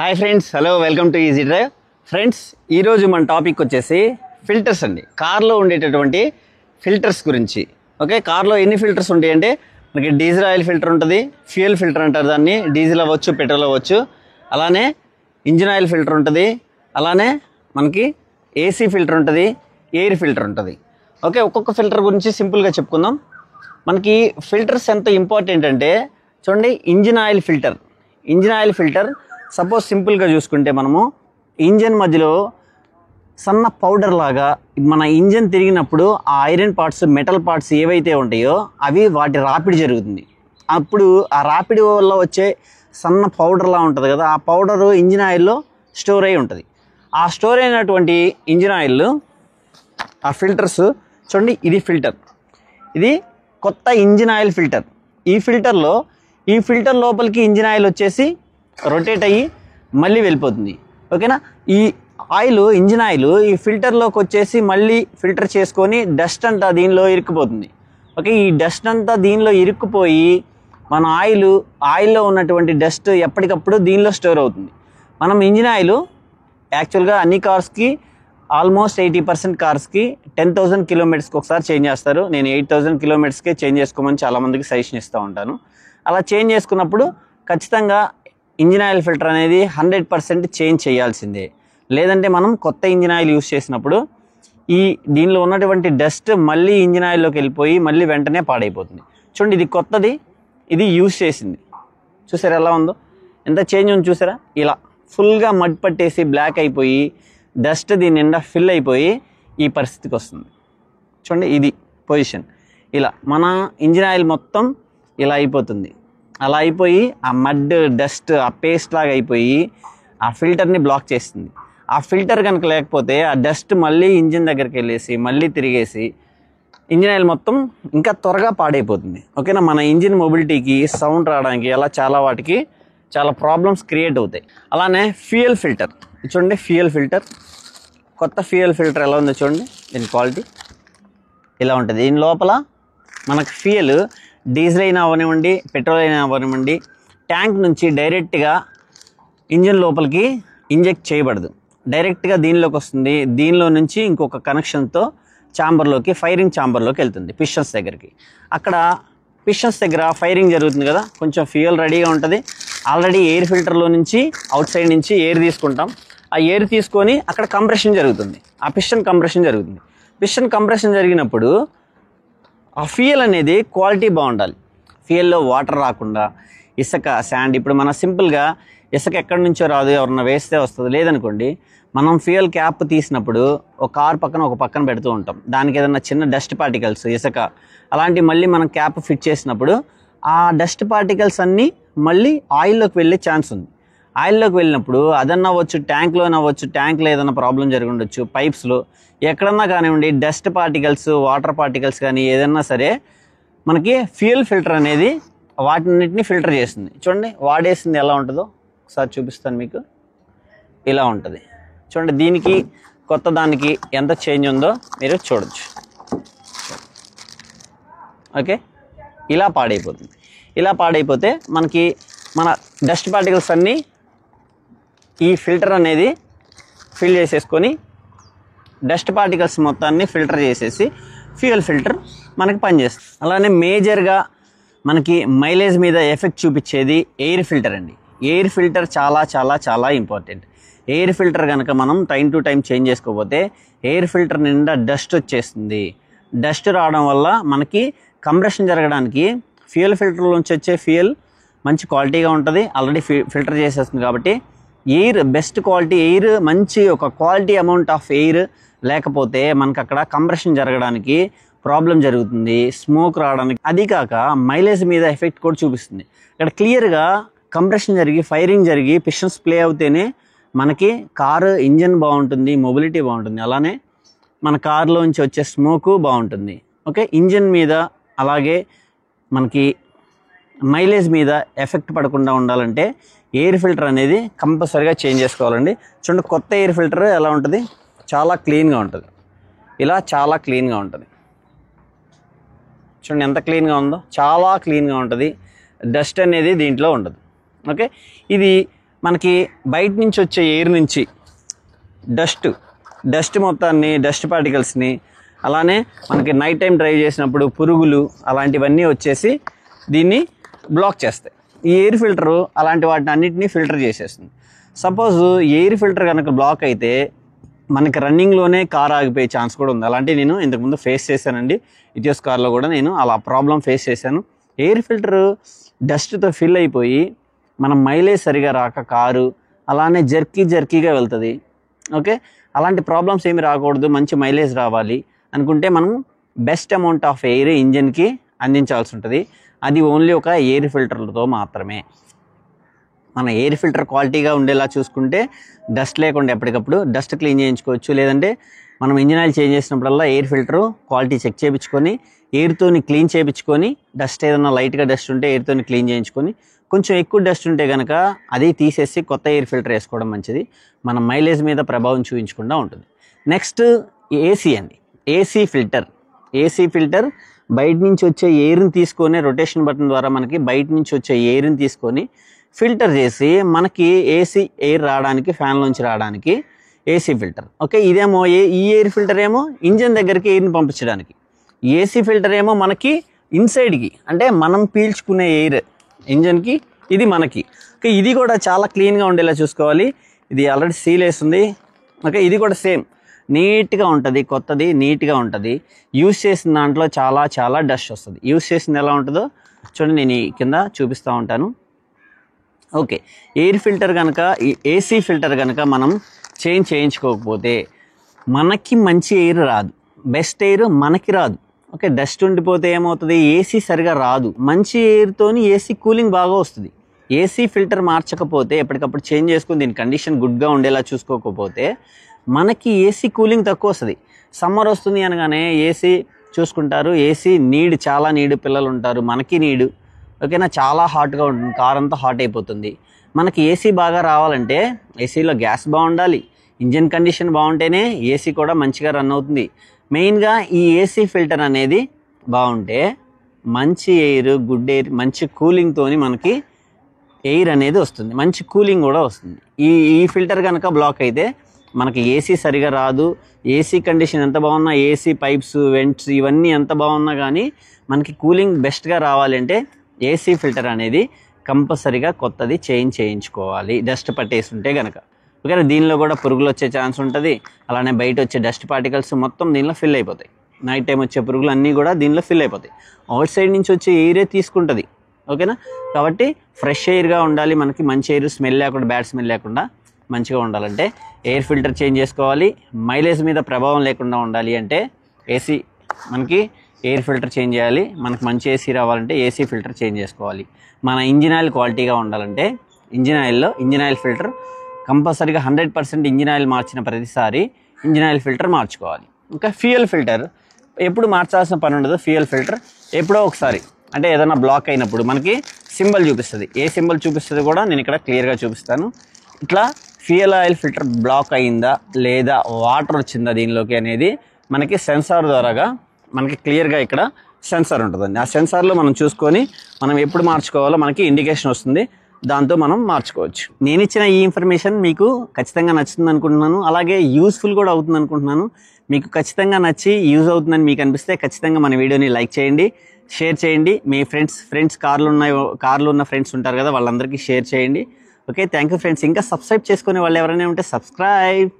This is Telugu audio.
Hi friends, hello, welcome to easy drive. Friends, ఈరోజు మన టాపిక్ వచ్చేసి ఫిల్టర్స్ అండి. కార్లో ఉండేటటువంటి ఫిల్టర్స్ గురించి. ఓకే, కార్లో ఎన్ని ఫిల్టర్స్ ఉంటాయి అంటే మనకి డీజిల్ ఆయిల్ ఫిల్టర్ ఉంటుంది, ఫ్యూయల్ ఫిల్టర్ అంటారు దాన్ని, డీజిల్ అవ్వచ్చు, పెట్రోల్ అవ్వచ్చు. అలానే ఇంజిన్ ఆయిల్ ఫిల్టర్ ఉంటుంది, అలానే మనకి ఏసీ ఫిల్టర్ ఉంటుంది, ఎయిర్ ఫిల్టర్ ఉంటుంది. ఓకే, ఒక్కొక్క ఫిల్టర్ గురించి సింపుల్గా చెప్పుకుందాం. మనకి ఫిల్టర్స్ ఎంత ఇంపార్టెంట్ అంటే చూడండి, ఇంజిన్ ఆయిల్ ఫిల్టర్ సపోజ్ సింపుల్గా చూసుకుంటే మనము ఇంజన్ మధ్యలో సన్న పౌడర్ లాగా మన ఇంజన్ తిరిగినప్పుడు ఆ ఐరన్ పార్ట్స్, మెటల్ పార్ట్స్ ఏవైతే ఉంటాయో అవి వాటి రాపిడి జరుగుతుంది. అప్పుడు ఆ రాపిడి వల్ల వచ్చే సన్న పౌడర్లా ఉంటుంది కదా, ఆ పౌడరు ఇంజిన్ ఆయిల్లో స్టోర్ అయి ఉంటుంది. ఆ స్టోర్ అయినటువంటి ఇంజిన్ ఆయిల్ ఆ ఫిల్టర్స్ చూడండి, ఇది ఫిల్టర్, ఇది కొత్త ఇంజిన్ ఆయిల్ ఫిల్టర్. ఈ ఫిల్టర్ లోపలికి ఇంజిన్ ఆయిల్ వచ్చేసి రొటేట్ అయ్యి మళ్ళీ వెళ్ళిపోతుంది. ఓకేనా, ఈ ఆయిల్, ఇంజిన్ ఆయిల్ ఈ ఫిల్టర్లోకి వచ్చేసి మళ్ళీ ఫిల్టర్ చేసుకొని డస్ట్ అంతా దీనిలో ఇరుక్కుపోతుంది. ఓకే, ఈ డస్ట్ అంతా దీనిలో ఇరుక్కుపోయి మన ఆయిల్లో ఉన్నటువంటి డస్ట్ ఎప్పటికప్పుడు దీనిలో స్టోర్ అవుతుంది. మనం ఇంజిన్ ఆయిల్ యాక్చువల్గా అన్ని కార్స్కి ఆల్మోస్ట్ 80% కార్స్కి 10,000 కిలోమీటర్స్కి ఒకసారి చేంజ్ చేస్తారు. నేను 8,000 కిలోమీటర్స్కే చేంజ్ చేసుకోమని చాలామందికి సజెషన్ ఇస్తూ ఉంటాను. అలా చేంజ్ చేసుకున్నప్పుడు ఖచ్చితంగా ఇంజిన్ ఆయిల్ ఫిల్టర్ అనేది 100% చేంజ్ చేయాల్సిందే. లేదంటే మనం కొత్త ఇంజిన్ ఆయిల్ యూస్ చేసినప్పుడు దీనిలో ఉన్నటువంటి డస్ట్ మళ్ళీ ఇంజిన్ ఆయిల్లోకి వెళ్ళిపోయి మళ్ళీ వెంటనే పాడైపోతుంది. చూడండి, ఇది కొత్తది, ఇది యూస్ చేసింది. చూసారా ఎలా ఉందో, ఎంత చేంజ్ ఉంది చూసారా. ఇలా ఫుల్గా మడ్ పట్టేసి బ్లాక్ అయిపోయి డస్ట్ దీని నిండా ఫిల్ అయిపోయి ఈ పరిస్థితికి వస్తుంది. చూడండి, ఇది పొజిషన్. ఇలా మన ఇంజిన్ ఆయిల్ మొత్తం ఇలా అయిపోతుంది. అలా అయిపోయి ఆ మడ్, డస్ట్, ఆ పేస్ట్ లాగా అయిపోయి ఆ ఫిల్టర్ని బ్లాక్ చేస్తుంది. ఆ ఫిల్టర్ కనుక లేకపోతే ఆ డస్ట్ మళ్ళీ ఇంజిన్ దగ్గరికి వెళ్ళేసి మళ్ళీ తిరిగేసి ఇంజిన్ ఆయిల్ మొత్తం ఇంకా త్వరగా పాడైపోతుంది. ఓకేనా, మన ఇంజిన్ మొబిలిటీకి, సౌండ్ రావడానికి, అలా చాలా వాటికి చాలా ప్రాబ్లమ్స్ క్రియేట్ అవుతాయి. అలానే ఫ్యూయల్ ఫిల్టర్ చూడండి, కొత్త ఫ్యూయల్ ఫిల్టర్ ఎలా ఉందో చూడండి. దీని క్వాలిటీ ఇలా ఉంటుంది. దీని లోపల మనకు ఫ్యూయల్ డీజిల్ అయినా అవనివ్వండి, పెట్రోల్ అయినా అవనివ్వండి, ట్యాంక్ నుంచి డైరెక్ట్గా ఇంజిన్ లోపలికి ఇంజెక్ట్ చేయబడదు, డైరెక్ట్గా దీనిలోకి వస్తుంది. దీనిలో నుంచి ఇంకొక కనెక్షన్తో ఫైరింగ్ ఛాంబర్లోకి వెళ్తుంది, పిస్టన్స్ దగ్గరికి. అక్కడ పిస్టన్స్ దగ్గర ఫైరింగ్ జరుగుతుంది కదా, కొంచెం ఫ్యూయల్ రెడీగా ఉంటుంది. ఆల్రెడీ ఎయిర్ ఫిల్టర్లో నుంచి అవుట్ సైడ్ నుంచి ఎయిర్ తీసుకుంటాం. ఆ ఎయిర్ తీసుకొని అక్కడ కంప్రెషన్ జరుగుతుంది, ఆ పిస్టన్ కంప్రెషన్ జరిగినప్పుడు ఆ ఫ్యూయల్ అనేది క్వాలిటీ బాగుండాలి. ఫ్యూయల్లో వాటర్ రాకుండా, ఇసుక, శాండ్, ఇప్పుడు మనం సింపుల్గా ఇసుక ఎక్కడి నుంచో రాదు, ఎవరన్నా వేస్తే వస్తుంది. లేదనుకోండి, మనం ఫ్యూయల్ క్యాప్ తీసినప్పుడు ఒక కార్ పక్కన పెడుతూ ఉంటాం. దానికి ఏదైనా చిన్న డస్ట్ పార్టికల్స్, ఇసుక అలాంటివి మళ్ళీ మనం క్యాప్ ఫిట్ చేసినప్పుడు ఆ డస్ట్ పార్టికల్స్ అన్నీ మళ్ళీ ఆయిల్లోకి వెళ్ళే ఛాన్స్ ఉంది. ఆయిల్లోకి వెళ్ళినప్పుడు అదన్నా అవ్వచ్చు, ట్యాంక్లో ఏదైనా ప్రాబ్లం జరిగి ఉండొచ్చు, పైప్స్లో ఎక్కడన్నా కానివ్వండి, డస్ట్ పార్టికల్స్, వాటర్ పార్టికల్స్ కానీ ఏదన్నా సరే మనకి ఫ్యూయల్ ఫిల్టర్ అనేది వాటిన్నిటిని ఫిల్టర్ చేస్తుంది. చూడండి, వాడేసింది ఎలా ఉంటుందో ఒకసారి చూపిస్తాను మీకు. ఇలా ఉంటుంది చూడండి. దీనికి కొత్త దానికి ఎంత చేంజ్ ఉందో మీరు చూడొచ్చు. ఓకే, ఇలా పాడైపోతే మనకి మన డస్ట్ పార్టికల్స్ అన్నీ ఈ ఫిల్టర్ అనేది ఫిల్ చేసేసుకొని డస్ట్ పార్టికల్స్ మొత్తాన్ని ఫిల్టర్ చేసేసి ఫ్యూయల్ ఫిల్టర్ మనకి పనిచేస్తుంది. అలానే మేజర్గా మనకి మైలేజ్ మీద ఎఫెక్ట్ చూపించేది ఎయిర్ ఫిల్టర్ అండి. ఎయిర్ ఫిల్టర్ చాలా చాలా చాలా ఇంపార్టెంట్. ఎయిర్ ఫిల్టర్ కనుక మనం టైం టు టైం చేంజ్ చేసుకోకపోతే ఎయిర్ ఫిల్టర్ నిండా డస్ట్ వచ్చేస్తుంది. డస్ట్ రావడం వల్ల మనకి కంప్రెషన్ జరగడానికి ఫ్యూయల్ ఫిల్టర్ నుంచి వచ్చే ఫ్యూయల్ మంచి క్వాలిటీగా ఉంటుంది, ఆల్రెడీ ఫిల్టర్ చేసేస్తుంది. కాబట్టి ఎయిర్, బెస్ట్ క్వాలిటీ ఎయిర్, మంచి ఒక క్వాలిటీ అమౌంట్ ఆఫ్ ఎయిర్ లేకపోతే మనకు అక్కడ కంప్రెషన్ జరగడానికి ప్రాబ్లం జరుగుతుంది, స్మోక్ రావడానికి. అది కాక మైలేజ్ మీద ఎఫెక్ట్ కూడా చూపిస్తుంది. ఇక్కడ క్లియర్గా కంప్రెషన్ జరిగి, ఫైరింగ్ జరిగి, పిస్టన్స్ ప్లే అవుతేనే మనకి కారు ఇంజన్ బాగుంటుంది, మొబిలిటీ బాగుంటుంది. అలానే మన కారులోంచి వచ్చే స్మోకు బాగుంటుంది. ఓకే, ఇంజన్ మీద అలాగే మనకి మైలేజ్ మీద ఎఫెక్ట్ పడకుండా ఉండాలంటే ఎయిర్ ఫిల్టర్ అనేది కంపల్సరీగా చేంజ్ చేసుకోవాలండి. చూడండి, కొత్త ఎయిర్ ఫిల్టర్ ఎలా ఉంటుంది, చాలా క్లీన్గా ఉంటుంది. ఇలా చాలా క్లీన్గా ఉంటుంది. చూడండి ఎంత క్లీన్గా ఉందో, చాలా క్లీన్గా ఉంటుంది. డస్ట్ అనేది దీంట్లో ఉండదు. ఓకే, ఇది మనకి బయట నుంచి వచ్చే ఎయిర్ నుంచి డస్ట్ మొత్తాన్ని, డస్ట్ పార్టికల్స్ని, అలానే మనకి నైట్ టైం డ్రైవ్ చేసినప్పుడు పురుగులు అలాంటివన్నీ వచ్చేసి దీన్ని బ్లాక్ చేస్తాయి. ఈ ఎయిర్ ఫిల్టరు అలాంటి వాటిని అన్నిటినీ ఫిల్టర్ చేసేస్తుంది. సపోజ్ ఎయిర్ ఫిల్టర్ కనుక బ్లాక్ అయితే మనకి రన్నింగ్లోనే కార్ ఆగిపోయే ఛాన్స్ కూడా ఉంది. అలాంటివి నేను ఇంతకుముందు ఫేస్ చేశానండి. ఇటియోస్ కార్లో కూడా నేను అలా ప్రాబ్లం ఫేస్ చేశాను. ఎయిర్ ఫిల్టర్ డస్ట్తో ఫిల్ అయిపోయి మనం మైలేజ్ సరిగా రాక కారు అలానే జర్కీగా వెళ్తుంది. ఓకే, అలాంటి ప్రాబ్లమ్స్ ఏమి రాకూడదు, మంచి మైలేజ్ రావాలి అనుకుంటే మనం బెస్ట్ అమౌంట్ ఆఫ్ ఎయిర్ ఇంజన్కి అందించాల్సి ఉంటుంది. అది ఓన్లీ ఒక ఎయిర్ ఫిల్టర్లతో మాత్రమే. మన ఎయిర్ ఫిల్టర్ క్వాలిటీగా ఉండేలా చూసుకుంటే డస్ట్ లేకుండా ఎప్పటికప్పుడు డస్ట్ క్లీన్ చేయించుకోవచ్చు. లేదంటే మనం ఇంజిన్ ఆయిల్ చేంజ్ చేసినప్పుడల్లా ఎయిర్ ఫిల్టర్ క్వాలిటీ చెక్ చేయించుకొని ఎయిర్తోని క్లీన్ చేయించుకొని, డస్ట్ ఏదైనా లైట్గా డస్ట్ ఉంటే ఎయిర్తోని క్లీన్ చేయించుకొని, కొంచెం ఎక్కువ డస్ట్ ఉంటే కనుక అది తీసేసి కొత్త ఎయిర్ ఫిల్టర్ వేసుకోవడం మంచిది. మన మైలేజ్ మీద ప్రభావం చూపించకుండా ఉంటుంది. నెక్స్ట్ ఏసీ అండి. ఏసీ ఫిల్టర్ బయట నుంచి వచ్చే ఎయిర్ని తీసుకొని రొటేషన్ బటన్ ద్వారా మనకి బయట నుంచి వచ్చే ఎయిర్ని తీసుకొని ఫిల్టర్ చేసి మనకి ఏసీ ఎయిర్ రావడానికి, ఫ్యాన్లోంచి రావడానికి ఏసీ ఫిల్టర్. ఓకే, ఇదేమో ఈ ఎయిర్ ఫిల్టర్ ఏమో ఇంజన్ దగ్గరికి ఎయిర్ని పంపించడానికి, ఏసీ ఫిల్టర్ ఏమో మనకి ఇన్సైడ్కి, అంటే మనం పీల్చుకునే ఎయిర్ ఇంజన్కి, ఇది మనకి. ఓకే, ఇది కూడా చాలా క్లీన్గా ఉండేలా చూసుకోవాలి. ఇది ఆల్రెడీ సీల్ వేస్తుంది. ఓకే, ఇది కూడా సేమ్ నీట్గా ఉంటుంది, కొత్తది నీట్గా ఉంటుంది. యూస్ చేసిన దాంట్లో చాలా డస్ట్ వస్తుంది. యూస్ చేసింది ఎలా ఉంటుందో చూడండి, నేను ఈ కింద చూపిస్తూ ఉంటాను. ఓకే, ఎయిర్ ఫిల్టర్ కనుక, ఏసీ ఫిల్టర్ కనుక మనం చేంజ్ చేయించుకోకపోతే మనకి మంచి ఎయిర్ రాదు, బెస్ట్ ఎయిర్ మనకి రాదు. ఓకే, డస్ట్ ఉండిపోతే ఏమవుతుంది, ఏసీ సరిగా రాదు. మంచి ఎయిర్తోని ఏసీ కూలింగ్ బాగా వస్తుంది. ఏసీ ఫిల్టర్ మార్చకపోతే, ఎప్పటికప్పుడు చేంజ్ చేసుకుని దీని కండిషన్ గుడ్గా ఉండేలా చూసుకోకపోతే మనకి ఏసీ కూలింగ్ తక్కువ వస్తుంది. సమ్మర్ వస్తుంది అనగానే ఏసీ చూసుకుంటారు. ఏసీ చాలా నీడ్, పిల్లలు ఉంటారు, మనకి నీడు. ఓకేనా, చాలా హాట్గా ఉంటుంది, కార్ అంతా హాట్ అయిపోతుంది. మనకి ఏసీ బాగా రావాలంటే ఏసీలో గ్యాస్ బాగుండాలి, ఇంజన్ కండిషన్ బాగుంటేనే ఏసీ కూడా మంచిగా రన్ అవుతుంది. మెయిన్గా ఈ ఏసీ ఫిల్టర్ అనేది బాగుంటే మంచి ఎయిర్, గుడ్ ఎయిర్, మంచి కూలింగ్తోని మనకి ఎయిర్ అనేది వస్తుంది, మంచి కూలింగ్ కూడా వస్తుంది. ఈ ఫిల్టర్ కనుక బ్లాక్ అయితే మనకి ఏసీ సరిగా రాదు. ఏసీ కండిషన్ ఎంత బాగున్నా, ఏసీ పైప్స్, వెంట్స్ ఇవన్నీ ఎంత బాగున్నా కానీ మనకి కూలింగ్ బెస్ట్గా రావాలంటే ఏసీ ఫిల్టర్ అనేది కంపల్సరీగా కొత్తది చేంజ్ చేయించుకోవాలి, డస్ట్ పట్టేసి ఉంటే కనుక. ఓకేనా, దీనిలో కూడా పురుగులు వచ్చే ఛాన్స్ ఉంటుంది. అలానే బయట వచ్చే డస్ట్ పార్టికల్స్ మొత్తం దీనిలో ఫిల్ అయిపోతాయి. నైట్ టైం వచ్చే పురుగులు అన్నీ కూడా దీనిలో ఫిల్ అయిపోతాయి. అవుట్ సైడ్ నుంచి వచ్చే ఎయిరే తీసుకుంటుంది. ఓకేనా, కాబట్టి ఫ్రెష్ ఎయిర్గా ఉండాలి మనకి, మంచి ఎయిర్, స్మెల్ లేకుండా, బ్యాడ్ స్మెల్ లేకుండా మంచిగా ఉండాలంటే ఎయిర్ ఫిల్టర్ చేంజ్ చేసుకోవాలి. మైలేజ్ మీద ప్రభావం లేకుండా ఉండాలి అంటే ఏసీ, మనకి ఎయిర్ ఫిల్టర్ చేంజ్ చేయాలి. మనకి మంచి ఏసీ రావాలంటే ఏసీ ఫిల్టర్ చేంజ్ చేసుకోవాలి. మన ఇంజిన్ ఆయిల్ క్వాలిటీగా ఉండాలంటే ఇంజిన్ ఆయిల్ ఫిల్టర్ కంపల్సరీగా 100% ఇంజిన్ ఆయిల్ మార్చిన ప్రతిసారి ఇంజిన్ ఆయిల్ ఫిల్టర్ మార్చుకోవాలి. ఇంకా ఫ్యూయల్ ఫిల్టర్ ఎప్పుడు మార్చాల్సిన పని ఉండదు. ఫ్యూయల్ ఫిల్టర్ ఎప్పుడో ఒకసారి, అంటే ఏదైనా బ్లాక్ అయినప్పుడు మనకి సింబల్ చూపిస్తుంది. ఏ సింబల్ చూపిస్తుంది కూడా నేను ఇక్కడ క్లియర్గా చూపిస్తాను. ఇట్లా ఫ్యూయల్ ఆయిల్ ఫిల్టర్ బ్లాక్ అయిందా లేదా, వాటర్ వచ్చిందా దీనిలోకి అనేది మనకి సెన్సార్ ద్వారాగా మనకి క్లియర్గా ఇక్కడ సెన్సార్ ఉంటుందండి. ఆ సెన్సార్లో మనం చూసుకొని మనం ఎప్పుడు మార్చుకోవాలో మనకి ఇండికేషన్ వస్తుంది. దాంతో మనం మార్చుకోవచ్చు. నేను ఇచ్చిన ఈ ఇన్ఫర్మేషన్ మీకు ఖచ్చితంగా నచ్చుతుంది అనుకుంటున్నాను. అలాగే యూస్ఫుల్ కూడా అవుతుంది అనుకుంటున్నాను. మీకు ఖచ్చితంగా నచ్చి యూజ్ అవుతుందని మీకు అనిపిస్తే ఖచ్చితంగా మన వీడియోని లైక్ చేయండి, షేర్ చేయండి. మీ ఫ్రెండ్స్ కార్లు ఉన్న ఫ్రెండ్స్ ఉంటారు కదా, వాళ్ళందరికీ షేర్ చేయండి. Okay, thank you friends. ఇంకా సబ్స్క్రైబ్ చేసుకునే వాళ్ళు ఎవరైనా ఉంటే సబ్స్క్రైబ్.